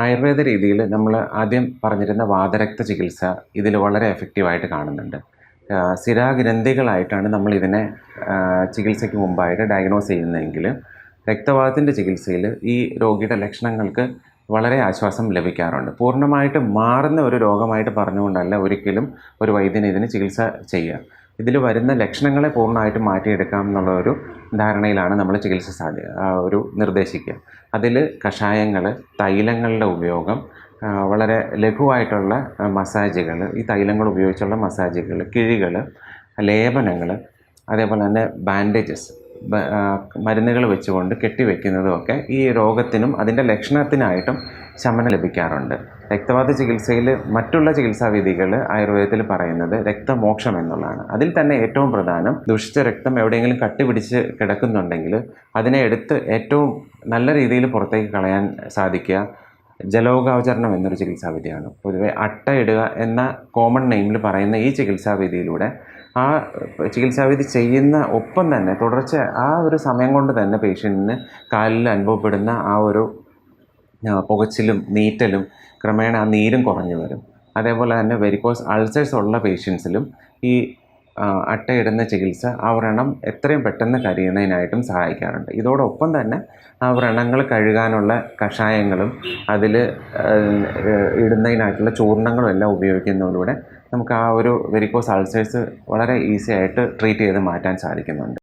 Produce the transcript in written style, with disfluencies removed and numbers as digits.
ആയുർവേദ രീതിയിൽ നമ്മൾ ആദ്യം പറഞ്ഞിരുന്ന വാതരക്ത ചികിത്സ ഇതിൽ വളരെ എഫക്റ്റീവായിട്ട് കാണുന്നുണ്ട്. സ്ഥിരാഗ്രന്ഥികളായിട്ടാണ് നമ്മളിതിനെ ചികിത്സയ്ക്ക് മുമ്പായിട്ട് ഡയഗ്നോസ് ചെയ്യുന്നതെങ്കിൽ രക്തവാതത്തിൻ്റെ ചികിത്സയിൽ ഈ രോഗിയുടെ ലക്ഷണങ്ങൾക്ക് വളരെ ആശ്വാസം ലഭിക്കാറുണ്ട്. പൂർണ്ണമായിട്ട് മാറുന്ന ഒരു രോഗമായിട്ട് പറഞ്ഞുകൊണ്ടല്ല ഒരിക്കലും ഒരു വൈദ്യന് ഇതിന് ചികിത്സ ചെയ്യുക. ഇതിൽ വരുന്ന ലക്ഷണങ്ങളെ പൂർണ്ണമായിട്ട് മാറ്റിയെടുക്കാം എന്നുള്ള ഒരു ധാരണയിലാണ് നമ്മൾ ചികിത്സ നിർദ്ദേശിക്കുക. അതിൽ കഷായങ്ങൾ, തൈലങ്ങളുടെ ഉപയോഗം, വളരെ ലഘുവായിട്ടുള്ള മസാജുകൾ, ഈ തൈലങ്ങൾ ഉപയോഗിച്ചുള്ള മസാജുകൾ, കിഴികൾ, ലേപനങ്ങൾ, അതേപോലെ തന്നെ ബാൻഡേജസ്, മരുന്നുകൾ വെച്ചുകൊണ്ട് കെട്ടിവെക്കുന്നതുമൊക്കെ ഈ രോഗത്തിനും അതിൻ്റെ ലക്ഷണത്തിനായിട്ടും ശമനം ലഭിക്കാറുണ്ട്. രക്തവാത ചികിത്സയിൽ മറ്റുള്ള ചികിത്സാവിധികൾ ആയുർവേദത്തിൽ പറയുന്നത് രക്തമോക്ഷം എന്നുള്ളതാണ്. അതിൽ തന്നെ ഏറ്റവും പ്രധാനം ദുഷിച്ച രക്തം എവിടെയെങ്കിലും കട്ടിപിടിച്ച് കിടക്കുന്നുണ്ടെങ്കിൽ അതിനെ എടുത്ത് ഏറ്റവും നല്ല രീതിയിൽ പുറത്തേക്ക് കളയാൻ സാധിക്കുക ജലോകാവചരണം എന്നൊരു ചികിത്സാവിധിയാണ്. പൊതുവെ അട്ടയിടുക എന്ന കോമൺ നെയിമിൽ പറയുന്ന ഈ ചികിത്സാവിധിയിലൂടെ ആ ചികിത്സാവിധി ചെയ്യുന്ന ഒപ്പം തന്നെ തുടർച്ച ആ ഒരു സമയം കൊണ്ട് തന്നെ പേഷ്യൻറ്റിന് കാലിൽ അനുഭവപ്പെടുന്ന ആ ഒരു പുകച്ചിലും നീറ്റലും ക്രമേണ ആ നീരും കുറഞ്ഞു വരും. അതേപോലെ തന്നെ വെരിക്കോസ് അൾസേഴ്സ് ഉള്ള പേഷ്യൻസിലും ഈ അട്ടയിടുന്ന ചികിത്സ ആ വ്രണം എത്രയും പെട്ടെന്ന് കരിയുന്നതിനായിട്ടും സഹായിക്കാറുണ്ട്. ഇതോടൊപ്പം തന്നെ ആ വ്രണങ്ങൾ കഴുകാനുള്ള കഷായങ്ങളും അതിൽ ഇടുന്നതിനായിട്ടുള്ള ചൂർണ്ണങ്ങളും എല്ലാം ഉപയോഗിക്കുന്നതിലൂടെ നമുക്ക് ആ ഒരു വെരിക്കോസ് അൾസേഴ്സ് വളരെ ഈസി ആയിട്ട് ട്രീറ്റ് ചെയ്ത് മാറ്റാൻ സാധിക്കുന്നുണ്ട്.